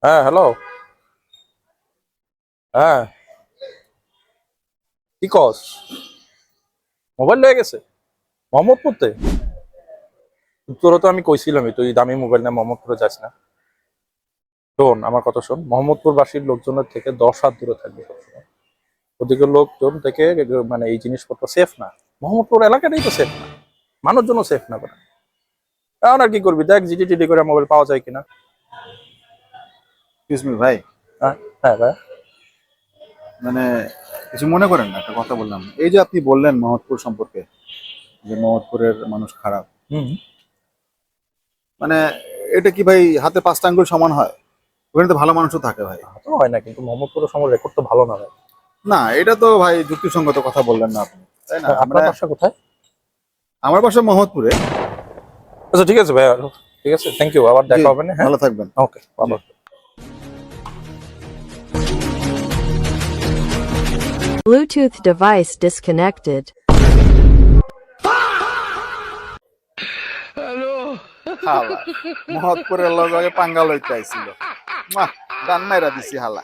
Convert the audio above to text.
হ্যাঁ, হ্যালো। হ্যাঁ, কি কস? মোবাইল লয়ে গেছে মোহাম্মদপুরতে। তোরা তো আমি কইছিলামই তুই দামি মোবাইল না মোহাম্মদপুরে যাস না। শোন আমার কথা শোন, মোহাম্মদপুরবাসীর লোকজনের থেকে 10 হাত দূরে থাকবে সবসময়। ওদিকের লোকজন থেকে মানে এই জিনিসপত্র সেফ না। মোহাম্মদপুর এলাকাটাই তো সেফ না, মানুষজন সেফ না করে। এখন আর কি করবি, দেখ জিডি টিডি করে মোবাইল পাওয়া যায় কিনা। এক্সকিউজ মি ভাই, হ্যাঁ, হ্যাঁ ভাই। মানে কিছু মনে করেন না, একটা কথা বললাম। এই যে আপনি বললেন মোহাম্মদপুর সম্পর্কে, যে মোহাম্মদপুরের মানুষ খারাপ, হুম। মানে এটা কি ভাই হাতে পাঁচটা আঙ্গুল সমান হয়? ওখানে তো ভালো মানুষও থাকে ভাই। তা তো হয় না, কিন্তু মোহাম্মদপুরের সময় রেকর্ড তো ভালো না ভাই। না, এটা তো ভাই যুক্তিসঙ্গত কথা বললেন না আপনি, তাই না? হ্যাঁ, আমরা, আপনার বাসা কোথায়? আমার বাসা মোহাম্মদপুরে। আচ্ছা ঠিক আছে ভাই, ঠিক আছে, থ্যাংক ইউ, আবার জি, দেখা হবে না। হ্যাঁ, ভালো থাকবেন। ওকে, জি। আবার। Bluetooth device disconnected. হালা মোহাম্মদপুরের লগে পাঙ্গা লইতে আইছিল, ডান মাইরা দিছি হালা।